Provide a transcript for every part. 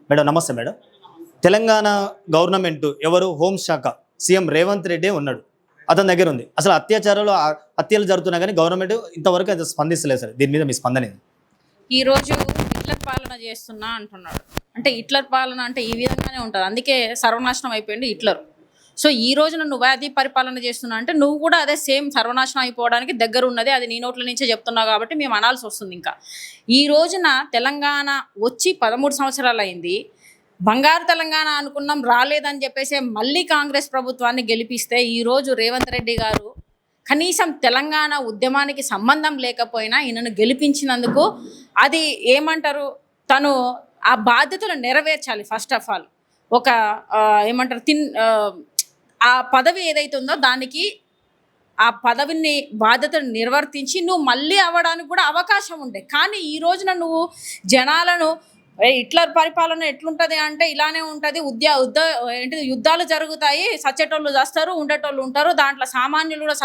Madam నమస్తే madam. Telangana government ఎవరు హోంశాఖ సీఎం రేవంత్ రెడ్డి ఉన్నాడు, అతని దగ్గర ఉంది. అసలు హత్యలు జరుగుతున్నా కానీ గవర్నమెంట్ ఇంతవరకు అయితే స్పందిస్తలేదు సార్. దీని మీద మీ స్పందన ఏంది? ఈరోజు హిట్లర్ పాలన చేస్తున్నా అంటున్నాడు. అంటే హిట్లర్ పాలన అంటే ఈ విధంగానే ఉంటుంది, అందుకే సర్వనాశనం అయిపోయింది హిట్లర్. సో ఈ రోజున నువ్వు అది పరిపాలన చేస్తున్నా అంటే నువ్వు కూడా అదే సేమ్ సర్వనాశనం అయిపోవడానికి దగ్గర ఉన్నది. అది నీ నోట్ల నుంచే చెప్తున్నావు కాబట్టి మేము అనాల్సి వస్తుంది. ఇంకా ఈ రోజున తెలంగాణ వచ్చి 13 సంవత్సరాలు అయింది. బంగారు తెలంగాణ అనుకున్నాం, రాలేదని చెప్పేసి మళ్ళీ కాంగ్రెస్ ప్రభుత్వాన్ని గెలిపిస్తే ఈరోజు రేవంత్ రెడ్డి గారు కనీసం తెలంగాణ ఉద్యమానికి సంబంధం లేకపోయినా ఈయనను గెలిపించినందుకు అది ఏమంటారు, తను ఆ బాధ్యతలు నెరవేర్చాలి. ఫస్ట్ ఆఫ్ ఆల్ ఒక ఏమంటారు ఆ పదవి ఏదైతే ఉందో దానికి ఆ పదవిని బాధ్యతను నిర్వర్తించి నువ్వు మళ్ళీ అవ్వడానికి కూడా అవకాశం ఉండే. కానీ ఈ రోజున నువ్వు జనాలను హిట్లర్ పరిపాలన ఎట్లుంటుంది అంటే ఇలానే ఉంటుంది, యుద్ధాలు జరుగుతాయి, సచ్చేటోళ్ళు చేస్తారు, ఉండేటోళ్ళు ఉంటారు, దాంట్లో సామాన్యులు కూడా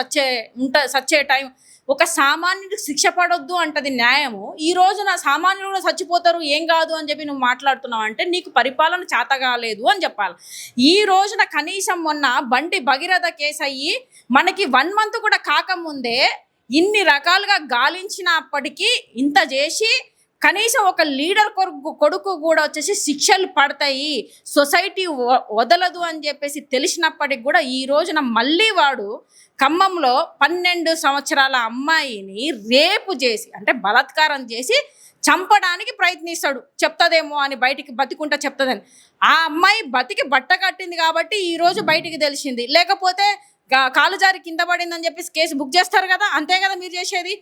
సచ్చే టైం, ఒక సామాన్యుడికి శిక్ష పడొద్దు అంటది న్యాయము. ఈ రోజున సామాన్యులు కూడా చచ్చిపోతారు, ఏం కాదు అని చెప్పి నువ్వు మాట్లాడుతున్నావు అంటే నీకు పరిపాలన చేత కాలేదు అని చెప్పాలి. ఈ రోజున కనీసం మొన్న బండి భగీరథ కేసు అయ్యి మనకి 1 month కూడా కాకముందే ఇన్ని రకాలుగా గాలించినప్పటికీ ఇంత చేసి కనీసం ఒక లీడర్ కొడుకు కూడా వచ్చేసి శిక్షలు పడతాయి, సొసైటీ వదలదు అని చెప్పేసి తెలిసినప్పటికి కూడా ఈ రోజున మళ్ళీ వాడు ఖమ్మంలో 12 సంవత్సరాల అమ్మాయిని రేపు చేసి అంటే బలాత్కారం చేసి చంపడానికి ప్రయత్నిస్తాడు. చెప్తుందేమో అని బయటికి బతికుంటా చెప్తుందని. ఆ అమ్మాయి బతికి బట్ట కట్టింది కాబట్టి ఈరోజు బయటికి తెలిసింది, లేకపోతే కాలు జారి కింద పడిందని చెప్పేసి కేసు బుక్ చేస్తారు కదా, అంతే కదా మీరు చేసేది.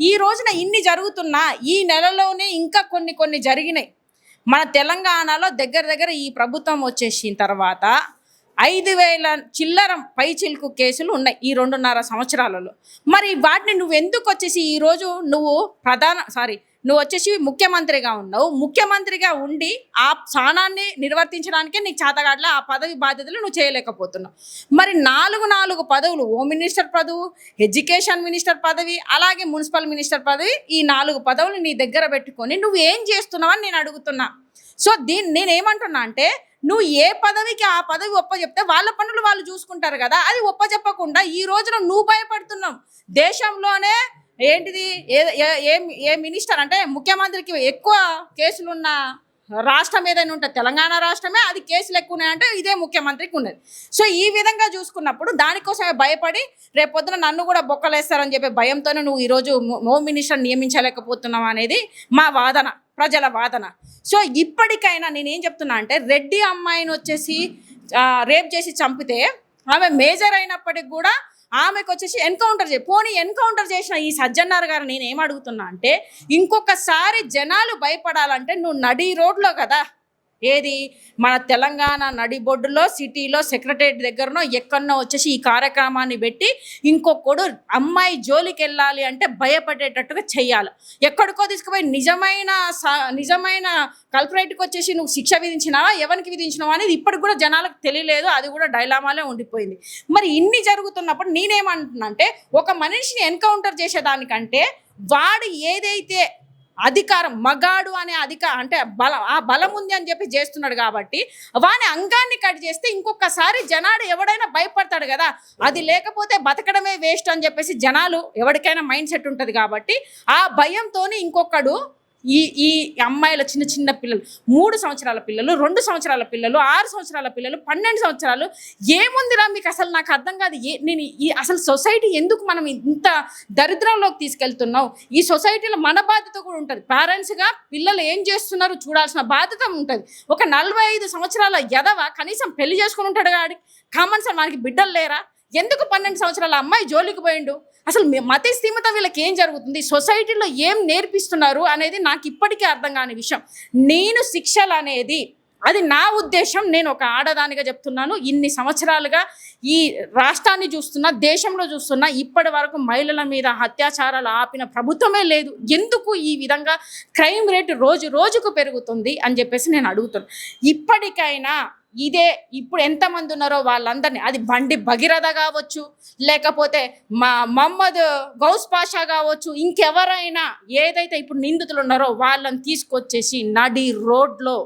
ఈ రోజున ఇన్ని జరుగుతున్నా ఈ నెలలోనే ఇంకా కొన్ని జరిగినాయి. మన తెలంగాణలో దగ్గర ఈ ప్రభుత్వం వచ్చేసిన తర్వాత 5,000 చిల్లరం పైచిలుకు కేసులు ఉన్నాయి ఈ 2.5 సంవత్సరాలలో. మరి వాటిని నువ్వు ఎందుకు వచ్చేసి ఈరోజు నువ్వు వచ్చేసి ముఖ్యమంత్రిగా ఉన్నావు, ముఖ్యమంత్రిగా ఉండి ఆ స్థానాన్ని నిర్వర్తించడానికే నీకు చేతగాట్ల ఆ పదవి బాధ్యతలు నువ్వు చేయలేకపోతున్నావు. మరి 4 పదవులు, హోమ్ మినిస్టర్ పదవి, ఎడ్యుకేషన్ మినిస్టర్ పదవి, అలాగే మున్సిపల్ మినిస్టర్ పదవి, ఈ 4 పదవులు నీ దగ్గర పెట్టుకొని నువ్వు ఏం చేస్తున్నావు అని నేను అడుగుతున్నా. సో నేనేమంటున్నా అంటే నువ్వు ఏ పదవికి ఆ పదవి ఒప్పచెప్తే వాళ్ళ పనులు వాళ్ళు చూసుకుంటారు కదా, అది ఒప్పచెప్పకుండా ఈ రోజున నువ్వు భయపడుతున్నావు. దేశంలోనే ఏంటిది ఏ మినిస్టర్ అంటే ముఖ్యమంత్రికి ఎక్కువ కేసులున్న రాష్ట్రం ఏదైనా ఉంటుంది తెలంగాణ రాష్ట్రమే, అది కేసులు ఎక్కువ ఉన్నాయంటే ఇదే ముఖ్యమంత్రికి ఉన్నది. సో ఈ విధంగా చూసుకున్నప్పుడు దానికోసమే భయపడి రేపొద్దున నన్ను కూడా బొక్కలేస్తారని చెప్పే భయంతోనే నువ్వు ఈరోజు హోమ్ మినిస్టర్ నియమించలేకపోతున్నావు అనేది మా వాదన, ప్రజల వాదన. సో ఇప్పటికైనా నేనేం చెప్తున్నా అంటే రెడ్డి అమ్మాయిని వచ్చేసి రేప్ చేసి చంపితే ఆమె మేజర్ అయినప్పటికి కూడా ఆమెకు వచ్చేసి పోనీ ఎన్కౌంటర్ చేసిన ఈ సజ్జన్నార్ గారు నేను ఏం అడుగుతున్నా అంటే ఇంకొకసారి జనాలు భయపడాలంటే నువ్వు నడి రోడ్లో కదా, ఏది మన తెలంగాణ నడిబొడ్డులో సిటీలో సెక్రటరేట్ దగ్గరనో ఎక్కడనో వచ్చేసి ఈ కార్యక్రమాన్ని పెట్టి ఇంకొకడు అమ్మాయి జోలికి వెళ్ళాలి అంటే భయపడేటట్టుగా చెయ్యాలి. ఎక్కడికో తీసుకుపోయి నిజమైన కల్పరేట్కి వచ్చేసి నువ్వు శిక్ష విధించినావా, ఎవరికి విధించినావా అనేది ఇప్పటికి కూడా జనాలకు తెలియలేదు, అది కూడా డైలామాలే ఉండిపోయింది. మరి ఇన్ని జరుగుతున్నప్పుడు నేనేమంటున్నా అంటే ఒక మనిషిని ఎన్కౌంటర్ చేసేదానికంటే వాడు ఏదైతే అధికారం మగాడు అనే అంటే ఆ బలం ఉంది అని చెప్పి చేస్తున్నాడు కాబట్టి వాని అంగాన్ని కట్ చేస్తే ఇంకొకసారి జనాలు ఎవడైనా భయపడతాడు కదా, అది లేకపోతే బతకడమే వేస్ట్ అని చెప్పేసి జనాలు ఎవరికైనా మైండ్ సెట్ ఉంటుంది కాబట్టి ఆ భయంతోనే ఇంకొకడు ఈ అమ్మాయిల చిన్న పిల్లలు 3 సంవత్సరాల పిల్లలు, 2 సంవత్సరాల పిల్లలు, 6 సంవత్సరాల పిల్లలు, 12 సంవత్సరాలు ఏముందిరా మీకు అసలు నాకు అర్థం కాదు. అసలు సొసైటీ ఎందుకు మనం ఇంత దరిద్రంలోకి తీసుకెళ్తున్నావు? ఈ సొసైటీలో మన బాధ్యత కూడా ఉంటుంది. పేరెంట్స్గా పిల్లలు ఏం చేస్తున్నారు చూడాల్సిన బాధ్యత ఉంటుంది. ఒక 45 సంవత్సరాల ఎదవ కనీసం పెళ్లి చేసుకుని ఉంటాడు కాడి, కామన్ సెన్స్ మనకి బిడ్డలు లేరా? ఎందుకు 12 సంవత్సరాల అమ్మాయి జోలికి పోయిండు? అసలు మత స్థిమిత వీళ్ళకి ఏం జరుగుతుంది, సొసైటీలో ఏం నేర్పిస్తున్నారు అనేది నాకు ఇప్పటికీ అర్థం కాని విషయం. నేను శిక్షలు అనేది అది నా ఉద్దేశం, నేను ఒక ఆడదానిగా చెప్తున్నాను. ఇన్ని సంవత్సరాలుగా ఈ రాష్ట్రాన్ని చూస్తున్నా, దేశంలో చూస్తున్నా, ఇప్పటి వరకు మహిళల మీద అత్యాచారాలు ఆపిన ప్రభుత్వమే లేదు. ఎందుకు ఈ విధంగా క్రైమ్ రేటు రోజుకు పెరుగుతుంది అని చెప్పేసి నేను అడుగుతున్నాను. ఇప్పటికైనా ఇదే ఇప్పుడు ఎంతమంది ఉన్నారో వాళ్ళందరినీ, అది బండి భగీరథ కావచ్చు, లేకపోతే మహమ్మద్ గౌస్ పాషా కావచ్చు, ఇంకెవరైనా ఏదైతే ఇప్పుడు నిందితులు ఉన్నారో వాళ్ళని తీసుకొచ్చేసి నడి రోడ్లో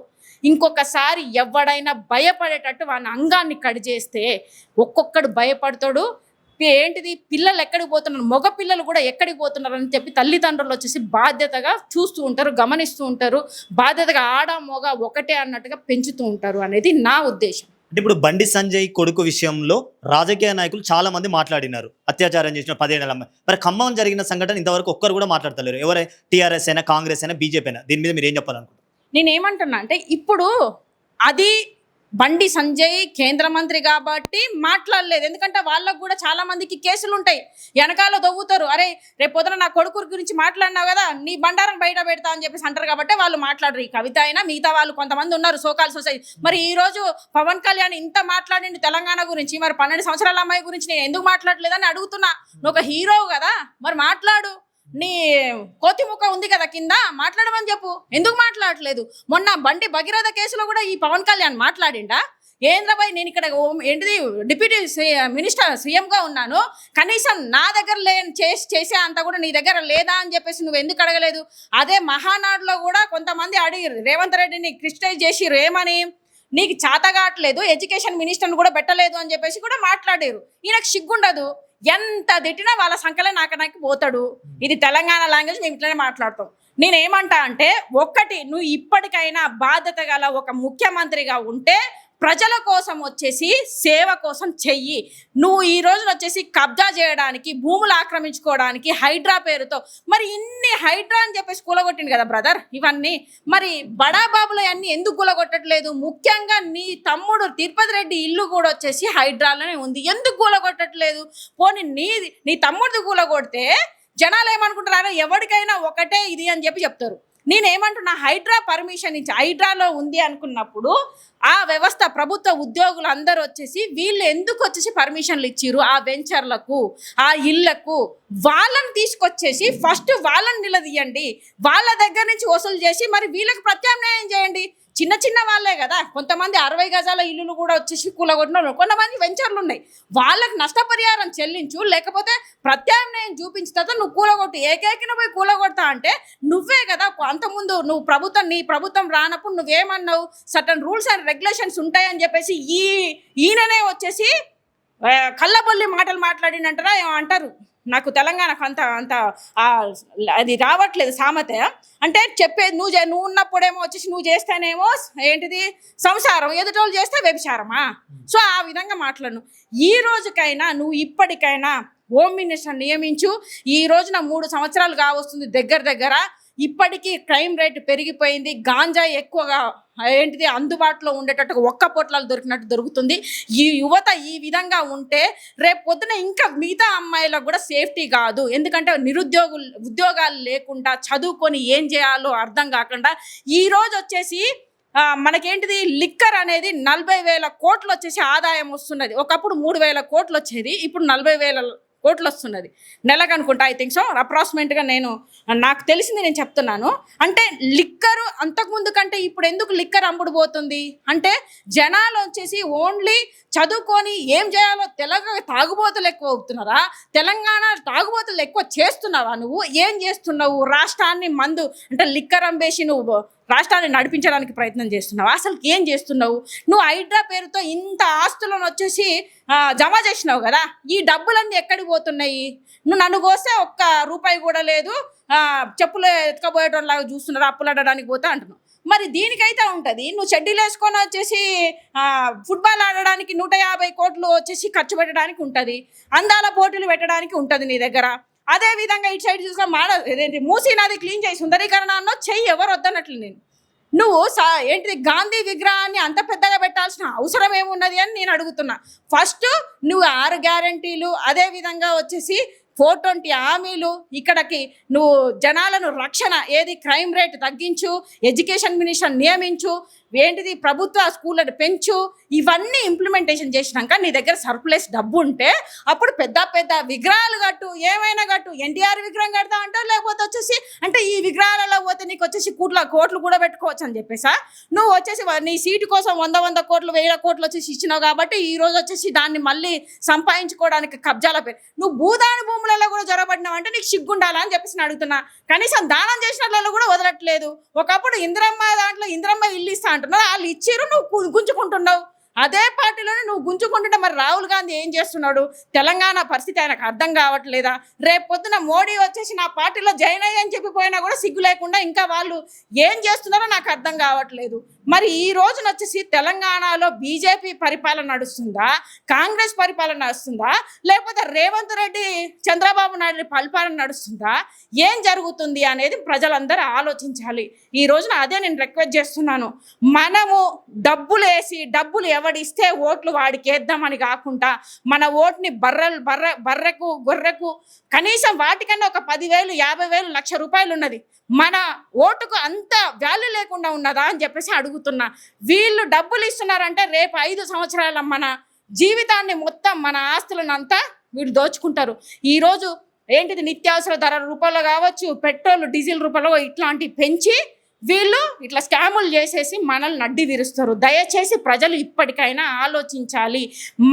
ఇంకొకసారి ఎవడైనా భయపడేటట్టు వాని అంగాన్ని కట్ చేస్తే ఒక్కొక్కడు భయపడతాడు. ఏంటిది పిల్లలు ఎక్కడికి పోతున్నారు, మగ పిల్లలు కూడా ఎక్కడికి పోతున్నారు అని చెప్పి తల్లిదండ్రులు వచ్చేసి బాధ్యతగా చూస్తూ ఉంటారు, గమనిస్తూ ఉంటారు, బాధ్యతగా ఆడ మగ ఒకటే అన్నట్టుగా పెంచుతూ ఉంటారు అనేది నా ఉద్దేశం. అంటే ఇప్పుడు బండి సంజయ్ కొడుకు విషయంలో రాజకీయ నాయకులు చాలా మంది మాట్లాడినారు, అత్యాచారం చేసిన 17 ఏళ్ల అమ్మాయి. మరి ఖమ్మం జరిగిన సంఘటన ఇంతవరకు ఒక్కరు కూడా మాట్లాడతలేరు. ఎవరై టీఆర్ఎస్ అయినా, కాంగ్రెస్ అయినా, బీజేపీ అయినా, దీని మీద మీరు ఏం చెప్పాలనుకుంటున్నారు? నేనేమంటున్నా అంటే ఇప్పుడు అది బండి సంజయ్ కేంద్ర మంత్రి కాబట్టి మాట్లాడలేదు. ఎందుకంటే వాళ్ళకు కూడా చాలా మందికి కేసులు ఉంటాయి, వెనకాల దొవ్వుతారు. అరే రేపు పొద్దున నా కొడుకు గురించి మాట్లాడినావు కదా, నీ బండారం బయట పెడతా అని చెప్పేసి అంటారు కాబట్టి వాళ్ళు మాట్లాడరు. ఈ కవిత అయినా మిగతా వాళ్ళు కొంతమంది ఉన్నారు సోకాల్ సొసైటీ. మరి ఈ రోజు పవన్ కళ్యాణ్ ఇంత మాట్లాడిండు తెలంగాణ గురించి, మరి 12 సంవత్సరాల అమ్మాయి గురించి నేను ఎందుకు మాట్లాడలేదని అడుగుతున్నా. నువ్వు ఒక హీరో కదా, మరి మాట్లాడు. నీ కోతిముఖ ఉంది కదా కింద, మాట్లాడమని చెప్పు. ఎందుకు మాట్లాడలేదు? మొన్న బండి భగీరథ కేసులో కూడా ఈ పవన్ కళ్యాణ్ మాట్లాడిండా? ఏంద్రబాయ్ నేను ఇక్కడ ఏంటిది డిప్యూటీ మినిస్టర్ సీఎంగా ఉన్నాను, కనీసం నా దగ్గర చేసే అంత కూడా నీ దగ్గర లేదా అని చెప్పేసి నువ్వు ఎందుకు అడగలేదు? అదే మహానాడులో కూడా కొంతమంది అడిగి రేవంత్ రెడ్డిని క్రిటిసైజ్ చేసి రేమని నీకు చేతగాట్లేదు, ఎడ్యుకేషన్ మినిస్టర్ని కూడా పెట్టలేదు అని చెప్పేసి కూడా మాట్లాడారు. ఈయనకు సిగ్గుండదు, ఎంత తిట్టినా వాళ్ళ సంఖ్యలో నాకు పోతాడు. ఇది తెలంగాణ లాంగ్వేజ్, మేము ఇట్లనే మాట్లాడతాం. నేనేమంటా అంటే ఒక్కటి, నువ్వు ఇప్పటికైనా బాధ్యత గల ఒక ముఖ్యమంత్రిగా ఉంటే ప్రజల కోసం వచ్చేసి సేవ కోసం చెయ్యి. నువ్వు ఈ రోజున వచ్చేసి కబ్జా చేయడానికి, భూములు ఆక్రమించుకోవడానికి హైడ్రా పేరుతో, మరి ఇన్ని హైడ్రా అని చెప్పేసి కూలగొట్టింది కదా బ్రదర్ ఇవన్నీ. మరి బడాబాబులు అన్నీ ఎందుకు కూలగొట్టట్లేదు? ముఖ్యంగా నీ తమ్ముడు తిరుపతి రెడ్డి ఇల్లు కూడా వచ్చేసి హైడ్రాలోనే ఉంది, ఎందుకు కూలగొట్టట్లేదు? పోనీ నీ తమ్ముడిది కూలగొడితే జనాలు ఏమనుకుంటారు, ఎవరికైనా ఒకటే ఇది అని చెప్పి చెప్తారు. నేనేమంటున్నా, హైడ్రా పర్మిషన్ ఇచ్చి హైడ్రాలో ఉంది అనుకున్నప్పుడు ఆ వ్యవస్థ ప్రభుత్వ ఉద్యోగులు అందరూ వచ్చేసి వీళ్ళు ఎందుకు వచ్చేసి పర్మిషన్లు ఇచ్చిర్రు ఆ వెంచర్లకు, ఆ ఇళ్లకు? వాళ్ళని తీసుకొచ్చేసి ఫస్ట్ వాళ్ళని నిలదీయండి, వాళ్ళ దగ్గర నుంచి వసూలు చేసి మరి వీళ్ళకి ప్రత్యామ్నాయం చేయండి. చిన్న చిన్న వాళ్ళే కదా, కొంతమంది 60 గజాల ఇల్లులు కూడా వచ్చేసి కూలగొట్టిన కొంతమంది వెంచర్లు ఉన్నాయి, వాళ్ళకి నష్టపరిహారం చెల్లించు, లేకపోతే ప్రత్యామ్నాయం చూపించిన తర్వాత నువ్వు కూలగొట్టు. ఏకైకిన పోయి కూలగొడతా అంటే నువ్వే కదా అంతకుముందు నువ్వు నీ ప్రభుత్వం రానప్పుడు నువ్వేమన్నావు, సర్టన్ రూల్స్ అండ్ రెగ్యులేషన్స్ ఉంటాయని చెప్పేసి ఈయననే వచ్చేసి కళ్ళబొల్లి మాటలు మాట్లాడినంటారా అంటారు. నాకు తెలంగాణకు అంత అది రావట్లేదు సామెత. అంటే చెప్పేది నువ్వు ఉన్నప్పుడేమో వచ్చేసి నువ్వు చేస్తేనేమో ఏంటిది సంసారం, ఎదుటోళ్ళు చేస్తే వ్యభిచారమా? సో ఆ విధంగా మాట్లాడను. ఈ రోజుకైనా నువ్వు ఇప్పటికైనా హోమ్ మినిస్టర్ నియమించు. ఈ రోజున 3 సంవత్సరాలు కావస్తుంది దగ్గర. ఇప్పటికీ క్రైమ్ రేట్ పెరిగిపోయింది, గాంజా ఎక్కువగా ఏంటిది అందుబాటులో ఉండేటట్టు ఒక్క పొట్లాలు దొరికినట్టు దొరుకుతుంది. ఈ యువత ఈ విధంగా ఉంటే రేపు పొద్దున ఇంకా మిగతా అమ్మాయిలకు కూడా సేఫ్టీ కాదు. ఎందుకంటే ఉద్యోగాలు లేకుండా చదువుకొని ఏం చేయాలో అర్థం కాకుండా ఈరోజు వచ్చేసి మనకేంటిది లిక్కర్ అనేది 40,000 కోట్లు వచ్చేసి ఆదాయం వస్తున్నది. ఒకప్పుడు 3,000 కోట్లు వచ్చేది, ఇప్పుడు 40,000 కోట్లు వస్తున్నది నెలకు అనుకుంటా. ఐ థింక్ సో అప్రాక్సిమేట్గా నాకు తెలిసింది నేను చెప్తున్నాను. అంటే లిక్కరు అంతకుముందు కంటే ఇప్పుడు ఎందుకు లిక్కర్ అమ్ముడు పోతుంది అంటే జనాలు వచ్చేసి ఓన్లీ చదువుకొని ఏం చేయాలో తాగుబోతులు ఎక్కువ అవుతున్నారా? తెలంగాణ తాగుబోతులు ఎక్కువ చేస్తున్నావా? నువ్వు ఏం చేస్తున్నావు? రాష్ట్రాన్ని మందు అంటే లిక్కర్ అమ్మేసి నువ్వు రాష్ట్రాన్ని నడిపించడానికి ప్రయత్నం చేస్తున్నావు. అసలు ఏం చేస్తున్నావు నువ్వు? హైడ్రా పేరుతో ఇంత ఆస్తులను వచ్చేసి జమ చేసినావు కదా, ఈ డబ్బులన్నీ ఎక్కడికి పోతున్నాయి? నువ్వు నన్ను కోస్తే ఒక్క రూపాయి కూడా లేదు, చెప్పులు ఎత్తుకపోయేటోళ్ళలాగా చూస్తున్నారు, అప్పులు ఆడడానికి పోతే అంటున్నావు. మరి దీనికైతే ఉంటుంది, నువ్వు షెడ్యూల్ వేసుకొని వచ్చేసి ఫుట్బాల్ ఆడడానికి 150 కోట్లు వచ్చేసి ఖర్చు పెట్టడానికి ఉంటుంది, అందాల పోటీలు పెట్టడానికి ఉంటుంది నీ దగ్గర. అదే విధంగా ఇటు సైడ్ చూసుకొని మూసీ నది క్లీన్ చేయి, సుందరీకరణ అన్నో చెయ్యి, ఎవరు వద్దన్నట్లు. నువ్వు ఏంటిది గాంధీ విగ్రహాన్ని అంత పెద్దగా పెట్టాల్సిన అవసరం ఏమున్నది అని నేను అడుగుతున్నా. ఫస్ట్ నువ్వు 6 గ్యారంటీలు, అదే విధంగా వచ్చేసి 420 హామీలు, ఇక్కడికి నువ్వు జనాలను రక్షణ ఏది క్రైమ్ రేట్ తగ్గించు, ఎడ్యుకేషన్ మినిస్టర్ నియమించు, ఏంటిది ప్రభుత్వ స్కూళ్ళను పెంచు, ఇవన్నీ ఇంప్లిమెంటేషన్ చేసినాక నీ దగ్గర సర్ప్లస్ డబ్బు ఉంటే అప్పుడు పెద్ద విగ్రహాలు కట్టు, ఏమైనా కట్టు. ఎన్టీఆర్ విగ్రహం కడతా అంటావు, లేకపోతే వచ్చేసి అంటే ఈ విగ్రహాలలో పోతే నీకు వచ్చేసి కోట్లు కూడా పెట్టుకోవచ్చు అని చెప్పేసా. నువ్వు వచ్చేసి నీ సీటు కోసం 100 కోట్లు 1000 కోట్లు వచ్చేసి ఇచ్చినావు కాబట్టి ఈ రోజు వచ్చేసి దాన్ని మళ్ళీ సంపాదించుకోవడానికి కబ్జాల పేరు నువ్వు భూదాని భూములలో కూడా జొరబడినావు అంటే నీకు సిగ్గుండాలా అని చెప్పేసి అడుగుతున్నా. కనీసం దానం చేసిన కూడా వదలట్లేదు. ఒకప్పుడు ఇందిరమ్మ దాంట్లో ఇందిరమ్మ ఇల్లు ఇస్తా అంటున్నారు, వాళ్ళు ఇచ్చిర్రు, నువ్వు గుంజుకుంటున్నావు. అదే పార్టీలోనే నువ్వు గుంజుకుంటుంటే మరి రాహుల్ గాంధీ ఏం చేస్తున్నాడు? తెలంగాణ పరిస్థితి ఆయనకు అర్థం కావట్లేదా? రేపు పొద్దున మోడీ వచ్చేసి నా పార్టీలో జాయిన్ అయ్యని చెప్పిపోయినా కూడా సిగ్గు లేకుండా ఇంకా వాళ్ళు ఏం చేస్తున్నారో నాకు అర్థం కావట్లేదు. మరి ఈ రోజున వచ్చేసి తెలంగాణలో బీజేపీ పరిపాలన నడుస్తుందా, కాంగ్రెస్ పరిపాలన నడుస్తుందా, లేకపోతే రేవంత్ రెడ్డి చంద్రబాబు నాయుడు పరిపాలన నడుస్తుందా? ఏం జరుగుతుంది అనేది ప్రజలందరూ ఆలోచించాలి. ఈ రోజున అదే నేను రిక్వెస్ట్ చేస్తున్నాను. మనము డబ్బులు వేసి డబ్బులు ఎవడిస్తే ఓట్లు వాడికి వేద్దామని కాకుండా మన ఓటుని బర్రెకు గొర్రెకు కనీసం వాటికన్నా ఒక 10,000, 50,000, ₹1,00,000 ఉన్నది. మన ఓటుకు అంత వాల్యూ లేకుండా ఉన్నదా అని చెప్పేసి అడుగుతున్నా. వీళ్ళు డబ్బులు ఇస్తున్నారంటే రేపు 5 సంవత్సరాల మన జీవితాన్ని మొత్తం మన ఆస్తులను అంతా వీళ్ళు దోచుకుంటారు. ఈరోజు ఏంటిది నిత్యావసర ధరల రూపంలో కావచ్చు, పెట్రోల్ డీజిల్ రూపంలో ఇట్లాంటివి పెంచి వీళ్ళు ఇట్లా స్కాములు చేసేసి మనల్ని అడ్డి విరుస్తారు. దయచేసి ప్రజలు ఇప్పటికైనా ఆలోచించాలి.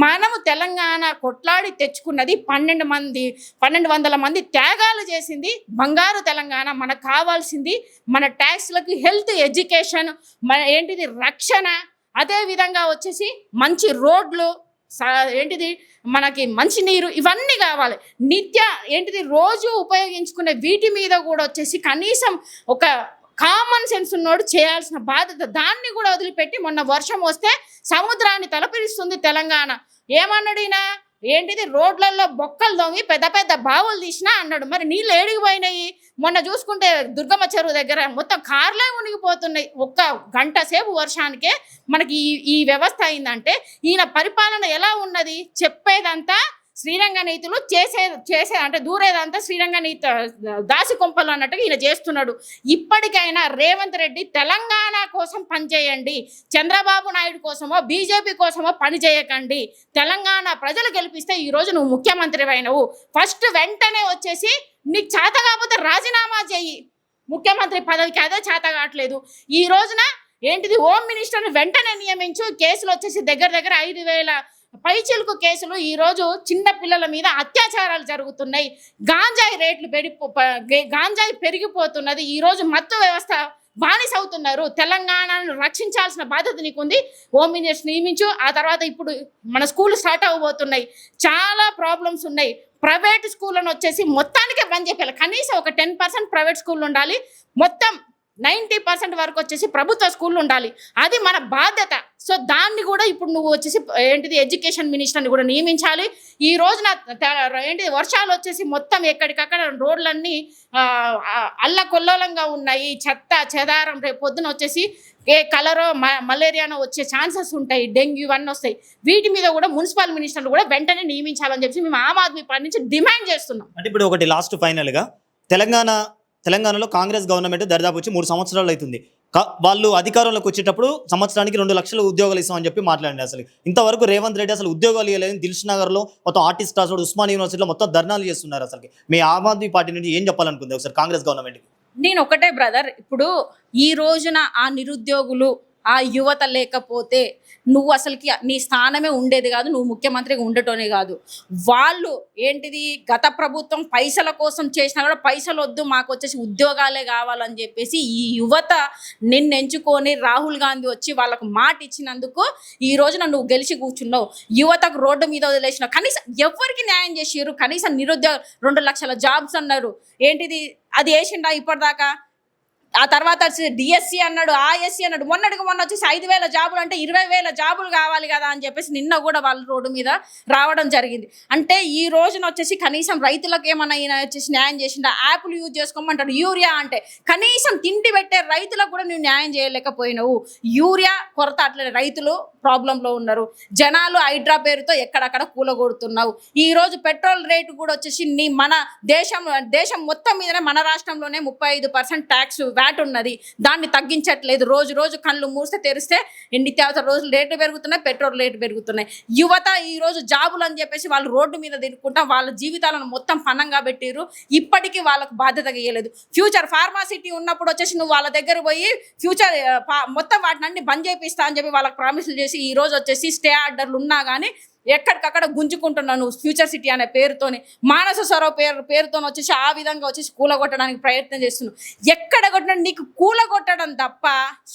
మనము తెలంగాణ కొట్లాడి తెచ్చుకున్నది 1,200 మంది త్యాగాలు చేసింది బంగారు తెలంగాణ. మనకు కావాల్సింది మన ట్యాక్స్లకు హెల్త్, ఎడ్యుకేషన్, మన ఏంటిది రక్షణ, అదేవిధంగా వచ్చేసి మంచి రోడ్లు, ఏంటిది మనకి మంచినీరు, ఇవన్నీ కావాలి. ఏంటిది రోజు ఉపయోగించుకునే వీటి మీద కూడా వచ్చేసి కనీసం ఒక కామన్ సెన్స్ ఉన్నోడు చేయాల్సిన బాధ్యత. దాన్ని కూడా వదిలిపెట్టి మొన్న వర్షం వస్తే సముద్రాన్ని తలపిస్తుంది తెలంగాణ. ఏమన్నాడు ఏంటిది రోడ్లలో బొక్కలు దొంగి పెద్ద పెద్ద బావులు తీసినా అన్నాడు. మరి నీళ్ళు ఏడిగిపోయినాయి. మొన్న చూసుకుంటే దుర్గమ్మ చెరువు దగ్గర మొత్తం కార్లే మునిగిపోతున్నాయి. 1 గంట సేపు వర్షానికే మనకి ఈ వ్యవస్థ అయిందంటే ఈయన పరిపాలన ఎలా ఉన్నది? చెప్పేదంతా శ్రీరంగ నీతులు, చేసే అంటే దూరేదంతా శ్రీరంగ నీతి దాసి కొంపలు అన్నట్టుగా ఈయన చేస్తున్నాడు. ఇప్పటికైనా రేవంత్ రెడ్డి తెలంగాణ కోసం పనిచేయండి. చంద్రబాబు నాయుడు కోసమో బీజేపీ కోసమో పని చేయకండి. తెలంగాణ ప్రజలు గెలిపిస్తే ఈరోజు నువ్వు ముఖ్యమంత్రి అయినవు. ఫస్ట్ వెంటనే వచ్చేసి నీకు చేత కాకపోతే రాజీనామా చెయ్యి. ముఖ్యమంత్రి పదవికి అదే చేత కావట్లేదు. ఈ రోజున ఏంటిది హోమ్ మినిస్టర్ని వెంటనే నియమించు. కేసులు వచ్చేసి దగ్గర 5,000 పైచిలుకు కేసులు. ఈరోజు చిన్న పిల్లల మీద అత్యాచారాలు జరుగుతున్నాయి. గాంజాయి పెరిగిపోతున్నది. ఈరోజు మత్తు వ్యవస్థ బానిస అవుతున్నారు. తెలంగాణను రక్షించాల్సిన బాధ్యత నీకుంది. హోమ్ మినిస్టర్ నియమించు. ఆ తర్వాత ఇప్పుడు మన స్కూల్ స్టార్ట్ అవ్వబోతున్నాయి. చాలా ప్రాబ్లమ్స్ ఉన్నాయి. ప్రైవేట్ స్కూళ్ళను వచ్చేసి మొత్తానికే బంద్ చేయాలి. కనీసం ఒక 10% ప్రైవేట్ స్కూళ్ళు ఉండాలి. మొత్తం 90% వరకు వచ్చేసి ప్రభుత్వ స్కూళ్ళు ఉండాలి. అది మన బాధ్యత. సో దాన్ని కూడా ఇప్పుడు నువ్వు వచ్చేసి ఏంటిది ఎడ్యుకేషన్ మినిస్టర్ని కూడా నియమించాలి. ఈ రోజున ఏంటిది వర్షాలు వచ్చేసి మొత్తం ఎక్కడికక్కడ రోడ్లన్నీ అల్లకొల్లోలంగా ఉన్నాయి. చెత్త చెదారం రేపు పొద్దున వచ్చేసి ఏ కలరో మలేరియానో వచ్చే ఛాన్సెస్ ఉంటాయి. డెంగ్యూ ఇవన్నీ వస్తాయి. వీటి మీద కూడా మున్సిపల్ మినిస్టర్లు కూడా వెంటనే నియమించాలని చెప్పి మేము ఆమ్ ఆద్మీ పార్టీ నుంచి డిమాండ్ చేస్తున్నాం. అంటే ఇప్పుడు ఒకటి లాస్ట్ ఫైనల్గా తెలంగాణలో కాంగ్రెస్ గవర్నమెంట్ దరిదాపు వచ్చి 3 సంవత్సరాలు అవుతుంది. వాళ్ళు అధికారంలోకి వచ్చేటప్పుడు సంవత్సరానికి 2 లక్షల ఉద్యోగాలు ఇస్తామని చెప్పి మాట్లాడండి. అసలు ఇంతవరకు రేవంత్ రెడ్డి అసలు ఉద్యోగాలు ఇవ్వలేదు. దిల్సుఖ్నగర్లో మొత్తం ఆర్టిస్ట్ క్లాస్ ఉస్మాన్ యూనివర్సిటీలో మొత్తం ధర్నాలు చేస్తున్నారు. అసలు మీ ఆమ్ ఆద్మీ పార్టీ నుండి ఏం చెప్పాలనుకుంది ఒకసారి కాంగ్రెస్ గవర్నమెంట్కి? నేను ఒకటే బ్రదర్, ఇప్పుడు ఈ రోజున ఆ నిరుద్యోగులు, ఆ యువత లేకపోతే నువ్వు అసలుకి నీ స్థానమే ఉండేది కాదు, నువ్వు ముఖ్యమంత్రిగా ఉండటోనే కాదు. వాళ్ళు ఏంటిది గత ప్రభుత్వం పైసల కోసం చేసినా కూడా పైసలు వద్దు, మాకు వచ్చేసి ఉద్యోగాలే కావాలని చెప్పేసి ఈ యువత నిన్ను ఎంచుకొని రాహుల్ గాంధీ వచ్చి వాళ్ళకు మాట ఇచ్చినందుకు ఈ రోజున నువ్వు గెలిచి కూర్చున్నావు. యువతకు రోడ్డు మీద వదిలేసినావు. కనీసం ఎవరికి న్యాయం చేసిర్రు? కనీసం నిరుద్యోగ 2 లక్షల జాబ్స్ అన్నారు. ఏంటిది అది వేసిండా ఇప్పటిదాకా? ఆ తర్వాత డిఎస్సి అన్నాడు, ఆఎస్సి అన్నాడు. మొన్న వచ్చేసి 5,000 జాబులు అంటే 20,000 జాబులు కావాలి కదా అని చెప్పేసి నిన్న కూడా వాళ్ళు రోడ్డు మీద రావడం జరిగింది. అంటే ఈ రోజున వచ్చేసి కనీసం రైతులకు ఏమన్నా వచ్చేసి న్యాయం చేసిండా? యాప్లు యూజ్ చేసుకోమంటాడు. యూరియా అంటే కనీసం తిండి పెట్టే రైతులకు కూడా నువ్వు న్యాయం చేయలేకపోయినావు. యూరియా కొరత అట్లనే రైతులు ప్రాబ్లంలో ఉన్నారు. జనాలు హైడ్రా పేరుతో ఎక్కడక్కడ కూలగొడుతున్నావు. ఈ రోజు పెట్రోల్ రేటు కూడా వచ్చేసి మన దేశం మొత్తం మీదనే మన రాష్ట్రంలోనే 35% ట్యాక్స్ వ్యాట్ ఉన్నది. దాన్ని తగ్గించట్లేదు. రోజు కళ్ళు మూస్తే తెరిస్తే నిత్యావసర రోజులు రేట్లు పెరుగుతున్నాయి, పెట్రోల్ రేటు పెరుగుతున్నాయి. యువత ఈ రోజు జాబులు అని చెప్పేసి వాళ్ళు రోడ్డు మీద తిరుగుకుంటా వాళ్ళ జీవితాలను మొత్తం పన్నంగా పెట్టిరు. ఇప్పటికీ వాళ్ళకు బాధ్యత ఇయ్యలేదు. ఫ్యూచర్ ఫార్మాసిటీ ఉన్నప్పుడు వచ్చేసి నువ్వు వాళ్ళ దగ్గర పోయి ఫ్యూచర్ మొత్తం వాటిని బంద్ చేపిస్తా అని చెప్పి వాళ్ళకి ప్రామిసులు చేసి ఈ రోజు వచ్చేసి స్టే ఆర్డర్లు ఉన్నా కానీ ఎక్కడికక్కడ గుంజుకుంటున్నావు నువ్వు ఫ్యూచర్ సిటీ అనే పేరుతోని, మానస సరో పేరుతో వచ్చేసి ఆ విధంగా వచ్చేసి కూలగొట్టడానికి ప్రయత్నం చేస్తున్నావు. ఎక్కడ కొట్టినా నీకు కూలగొట్టడం తప్ప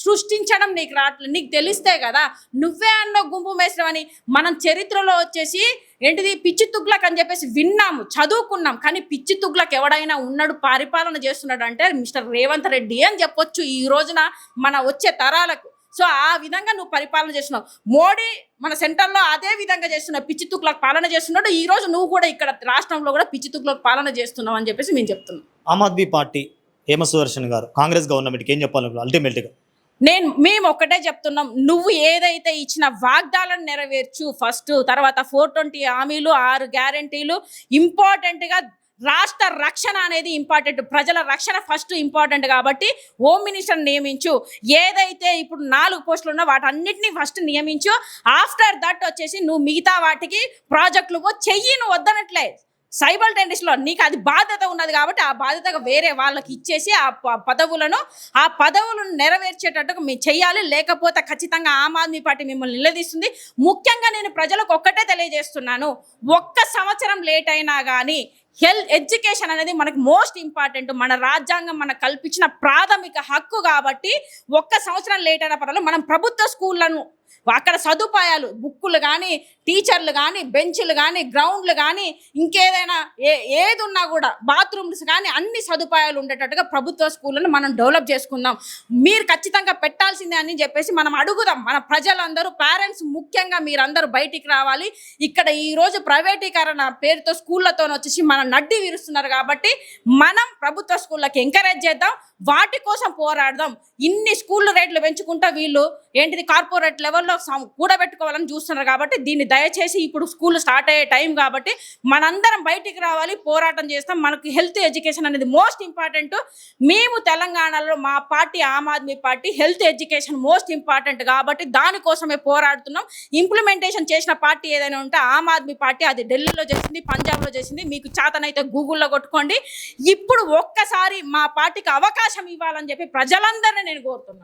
సృష్టించడం నీకు రావట్లేదు. నీకు తెలిస్తే కదా నువ్వే అన్న గుంపు మేసమని. మనం చరిత్రలో వచ్చేసి ఏంటిది పిచ్చి తుగ్లక్ అని చెప్పేసి విన్నాము, చదువుకున్నాం. కానీ పిచ్చి తుగ్లక్ ఎవడైనా ఉన్నాడు పరిపాలన చేస్తున్నాడు అంటే మిస్టర్ రేవంత్ రెడ్డి అని చెప్పొచ్చు ఈ రోజున మన వచ్చే తరాలకు. సో ఆ విధంగా నువ్వు పరిపాలన చేస్తున్నావు. మోడీ మన సెంటర్లో అదే విధంగా చేస్తున్నావు, పిచ్చి తుగ్లక్ పాలన చేస్తున్నాడు. ఈ రోజు నువ్వు కూడా ఇక్కడ రాష్ట్రంలో కూడా పిచ్చి తుగ్లక్ పాలన చేస్తున్నావు అని చెప్పేసి మేము చెప్తున్నాం. ఆమ్ ఆద్మీ పార్టీ హేమంత్ సుదర్శన్ గారు కాంగ్రెస్ గవర్నమెంట్కి ఏం చెప్పాలనుకున్నారు అల్టిమేట్గా? మేము ఒక్కటే చెప్తున్నాం, నువ్వు ఏదైతే ఇచ్చిన వాగ్దానాలను నెరవేర్చు ఫస్ట్. తర్వాత 420 హామీలు, 6 గ్యారంటీలు, ఇంపార్టెంట్గా రాష్ట్ర రక్షణ అనేది ఇంపార్టెంట్, ప్రజల రక్షణ ఫస్ట్ ఇంపార్టెంట్. కాబట్టి హోమ్ మినిస్టర్ నియమించు. ఏదైతే ఇప్పుడు 4 పోస్టులు ఉన్నా వాటన్నిటిని ఫస్ట్ నియమించు. ఆఫ్టర్ దట్ వచ్చేసి నువ్వు మిగతా వాటికి ప్రాజెక్టులు చెయ్యి, నువ్వు వద్దనట్లే. సైబల్టేనియస్లో నీకు అది బాధ్యత ఉన్నది కాబట్టి ఆ బాధ్యతగా వేరే వాళ్ళకి ఇచ్చేసి ఆ పదవులను నెరవేర్చేటట్టుగా మేము చెయ్యాలి. లేకపోతే ఖచ్చితంగా ఆమ్ ఆద్మీ పార్టీ మిమ్మల్ని నిలదీస్తుంది. ముఖ్యంగా నేను ప్రజలకు ఒక్కటే తెలియజేస్తున్నాను, 1 సంవత్సరం లేట్ అయినా కానీ ఎడ్యుకేషన్ అనేది మనకు మోస్ట్ ఇంపార్టెంట్. మన రాజ్యాంగం మనకు కల్పించిన ప్రాథమిక హక్కు కాబట్టి 1 సంవత్సరం లేట్ అయినా పర్వాలేదు. మనం ప్రభుత్వ స్కూళ్ళను అక్కడ సదుపాయాలు, బుక్కులు కానీ, టీచర్లు కానీ, బెంచ్లు కానీ, గ్రౌండ్లు కానీ, ఇంకేదైనా ఏది ఉన్నా కూడా బాత్రూమ్స్ కానీ అన్ని సదుపాయాలు ఉండేటట్టుగా ప్రభుత్వ స్కూళ్ళను మనం డెవలప్ చేసుకుందాం. మీరు ఖచ్చితంగా పెట్టాల్సిందే అని చెప్పేసి మనం అడుగుదాం. మన ప్రజలందరూ, పేరెంట్స్ ముఖ్యంగా మీరందరూ బయటికి రావాలి. ఇక్కడ ఈరోజు ప్రైవేటీకరణ పేరుతో స్కూళ్ళతో వచ్చేసి మనం నడ్డి విరుస్తున్నారు కాబట్టి మనం ప్రభుత్వ స్కూళ్ళకి ఎంకరేజ్ చేద్దాం, వాటి కోసం పోరాడదాం. ఇన్ని స్కూళ్ళ రేట్లు పెంచుకుంటా వీళ్ళు ఏంటిది కార్పొరేట్ లెవెల్లో కూడబెట్టుకోవాలని చూస్తున్నారు. కాబట్టి దీన్ని దయచేసి ఇప్పుడు స్కూల్ స్టార్ట్ అయ్యే టైం కాబట్టి మనందరం బయటికి రావాలి, పోరాటం చేస్తాం. మనకు హెల్త్ ఎడ్యుకేషన్ అనేది మోస్ట్ ఇంపార్టెంట్. మేము తెలంగాణలో మా పార్టీ Aam Aadmi Party health education most important కాబట్టి దానికోసమే పోరాడుతున్నాం. ఇంప్లిమెంటేషన్ చేసిన పార్టీ ఏదైనా ఉంటే ఆమ్ ఆద్మీ పార్టీ, అది ఢిల్లీలో చేసింది, పంజాబ్లో చేసింది. మీకు చేతనైతే గూగుల్లో కొట్టుకోండి. ఇప్పుడు ఒక్కసారి మా పార్టీకి అవకాశం ఇవ్వాలని చెప్పి ప్రజలందరినీ నేను కోరుతున్నాను.